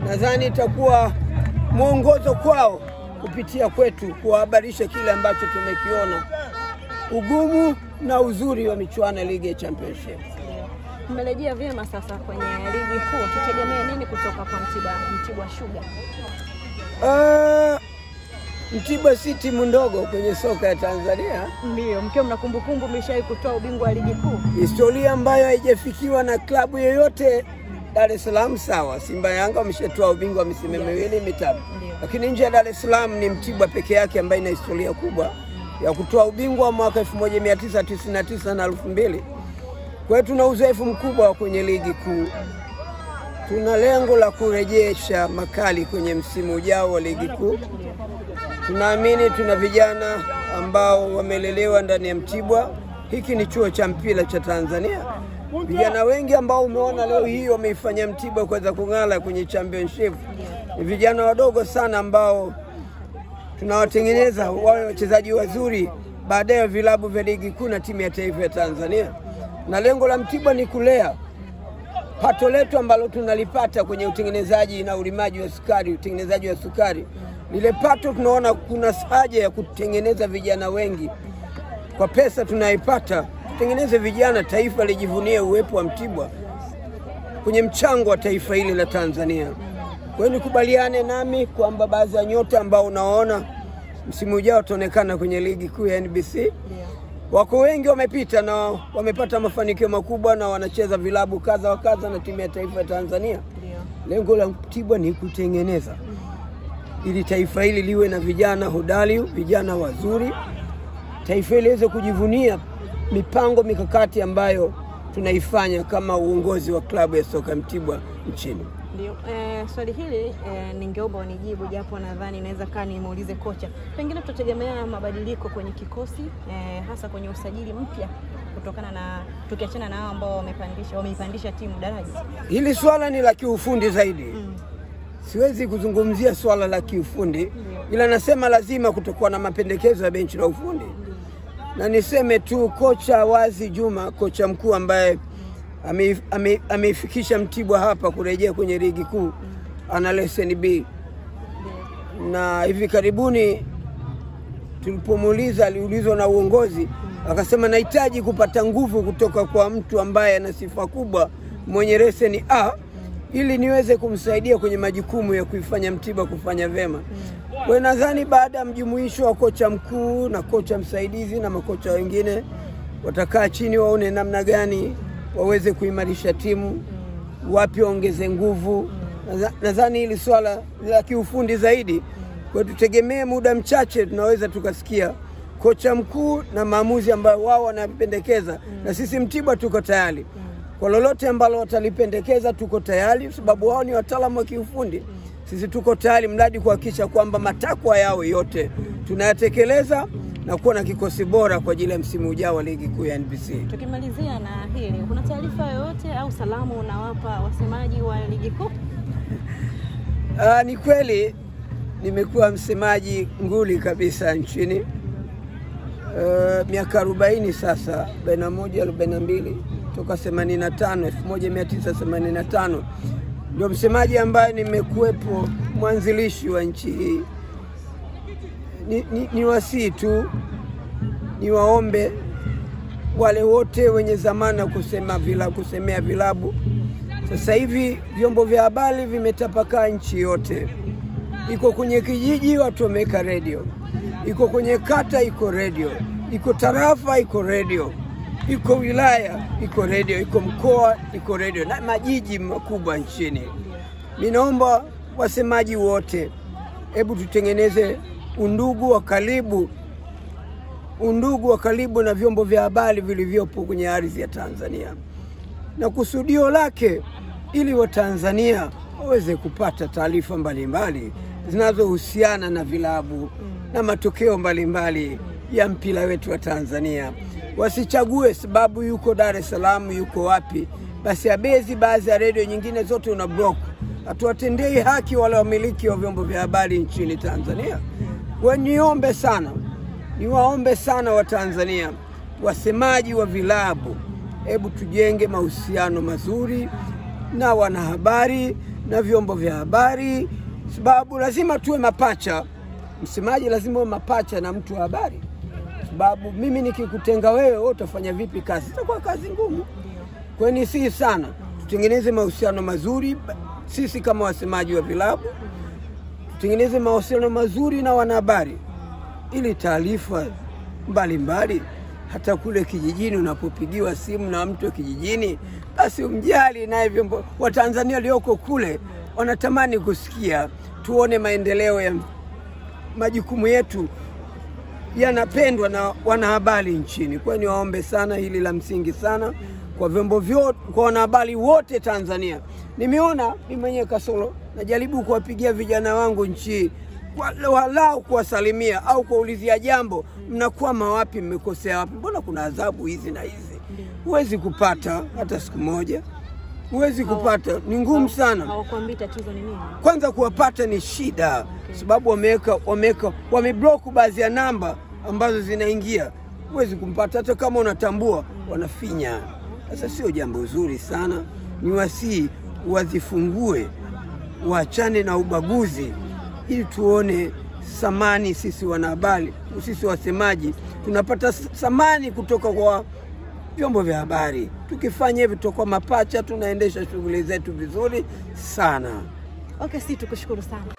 nadhani itakuwa mwongozo kwao kupitia kwetu kuhabarisha kile ambacho tumekiona, ugumu na uzuri wa michuano ya ligi ya Championship. Mmerejea vyema sasa kwenye ligi kuu, tutegemea nini kutoka kwa Mtibwa Sugar? Mtibwa si timu ndogo kwenye soka ya Tanzania. Ndio, mkiwa mna kumbukumbu mlishawahi kutoa ubingwa wa ligi kuu. Historia ambayo haijafikiwa na klabu yoyote Dar es Salaam. Sawa, Simba Yanga wameshatoa ubingwa misimu miwili mitatu. Lakini nje ya Dar es Salaam ni Mtibwa peke yake ambaye ina historia kubwa ya kutoa ubingwa mwaka 1999 na 2000. Kwa hiyo tuna uzoefu mkubwa kwenye ligi kuu. Tuna lengo la kurejesha makali kwenye msimu ujao wa ligi kuu. Tunaamini tuna vijana ambao wamelelewa ndani ya Mtibwa. Hiki ni chuo cha mpira cha Tanzania. Vijana wengi ambao umeona leo hii wameifanya Mtibwa kuweza kung'ala kwenye Championship. Ni vijana wadogo sana ambao tunawatengeneza wawe wachezaji wazuri baadaye vilabu vya ligi kuu na timu ya taifa ya Tanzania. Na lengo la Mtibwa ni kulea pato letu ambalo tunalipata kwenye utengenezaji na ulimaji wa sukari, utengenezaji wa sukari. Lile pato tunaona kuna haja ya kutengeneza vijana wengi. Kwa pesa tunaipata, tutengeneze vijana, taifa lijivunie uwepo wa Mtibwa kwenye mchango wa taifa hili la Tanzania. Kwa hiyo nikubaliane nami kwamba baadhi ya nyota ambao unaona msimu ujao utaonekana kwenye ligi kuu ya NBC. Wako wengi wamepita na wamepata mafanikio makubwa na wanacheza vilabu kadha wa kadha na timu ya taifa ya Tanzania. Lengo la Mtibwa ni kutengeneza ili taifa hili liwe na vijana hodari, vijana wazuri. Taifa hili liweze kujivunia mipango mikakati ambayo tunaifanya kama uongozi wa klabu ya soka Mtibwa nchini. Ndio, swali hili ningeomba unijibu, japo nadhani inaweza kaa nimuulize kocha. Pengine tutategemea mabadiliko kwenye kikosi, hasa kwenye usajili mpya kutokana na tukiachana na hao ambao wameipandisha timu daraja. Hili swala ni la kiufundi zaidi. Siwezi kuzungumzia swala la kiufundi, ila nasema lazima kutokuwa na mapendekezo ya benchi la ufundi. Na niseme tu kocha Wazi Juma, kocha mkuu ambaye ameifikisha Mtibwa hapa kurejea kwenye ligi kuu, ana leseni B. Na hivi karibuni tulipomuuliza, aliulizwa na uongozi, akasema nahitaji kupata nguvu kutoka kwa mtu ambaye ana sifa kubwa mwenye leseni A ili niweze kumsaidia kwenye majukumu ya kuifanya Mtibwa kufanya vema. Kwa nadhani baada ya mjumuisho wa kocha mkuu na kocha msaidizi na makocha wengine watakaa chini waone namna gani waweze kuimarisha timu, wapi ongeze nguvu. Nadhani hili swala la kiufundi zaidi. Kwa tutegemee muda mchache tunaweza tukasikia kocha mkuu na maamuzi ambayo wao wanapendekeza, na sisi Mtibwa tuko tayari. Kwa lolote ambalo watalipendekeza tuko tayari, sababu wao ni wataalamu wa kiufundi. Sisi tuko tayari mradi kuhakikisha kwamba matakwa yao yote tunayatekeleza na kuwa na kikosi bora kwa ajili ya msimu ujao wa ligi kuu ya NBC. Tukimalizia na hili, kuna taarifa yoyote au salamu unawapa wasemaji wa ligi kuu? Ni kweli nimekuwa msemaji nguli kabisa nchini. Miaka 40 sasa, 41 42 toka 1985 ndio msemaji ambaye nimekuepo, mwanzilishi wa nchi hii. Ni wasii tu, ni waombe wale wote wenye zamana kusemea vilabu. Sasa hivi vyombo vya habari vimetapakaa nchi yote. Iko kwenye kijiji watu wameka radio, iko kwenye kata iko radio, iko tarafa iko radio, iko wilaya iko radio, iko mkoa iko radio, na majiji makubwa nchini. Ninaomba wasemaji wote, hebu tutengeneze undugu wa karibu na vyombo vya habari vilivyopo kwenye ardhi ya Tanzania, na kusudio lake ili Watanzania waweze kupata taarifa mbalimbali zinazohusiana na vilabu na matokeo mbalimbali ya mpira wetu wa Tanzania. Wasichague sababu yuko Dar es Salaam, yuko wapi, basi abezi baadhi ya radio nyingine zote una block. Hatuwatendei haki wale wamiliki wa vyombo vya habari nchini Tanzania. Niwaombe sana wa Tanzania, wasemaji wa vilabu, hebu tujenge mahusiano mazuri na wanahabari na vyombo vya habari, sababu lazima tuwe mapacha. Msemaji lazima uwe mapacha na mtu wa habari, sababu mimi nikikutenga wewe utafanya vipi kazi? Itakuwa kazi ngumu. Kwa hiyo si sana tutengeneze mahusiano mazuri sisi kama wasemaji wa vilabu, tutengeneze mahusiano mazuri na wanahabari, ili taarifa mbalimbali hata kule kijijini unapopigiwa simu na mtu kijijini, basi umjali naye. Vyombo wa Tanzania walioko kule wanatamani kusikia, tuone maendeleo ya majukumu yetu yanapendwa na wanahabari nchini. Kwa hiyo niwaombe sana, hili la msingi sana kwa vyombo vyote, kwa wanahabari wote Tanzania. Nimeona mimi mwenyewe kasoro najaribu kuwapigia vijana wangu nchi, walau kuwasalimia au kuulizia jambo, mnakwama wapi, mmekosea wapi, mbona kuna adhabu hizi na hizi. Huwezi kupata hata siku moja, huwezi kupata, ni ngumu sana. Hawakuambii tatizo ni nini? Kwanza kuwapata ni shida, sababu wameblock baadhi ya namba ambazo zinaingia, huwezi kumpata hata kama unatambua, wanafinya. Sasa sio jambo zuri sana. Ni wasii wazifungue, waachane na ubaguzi, ili tuone samani sisi wanahabari, sisi wasemaji tunapata samani kutoka kwa vyombo vya habari. Tukifanya hivi tutakuwa mapacha, tunaendesha shughuli zetu vizuri sana. Okay, sisi tukushukuru sana.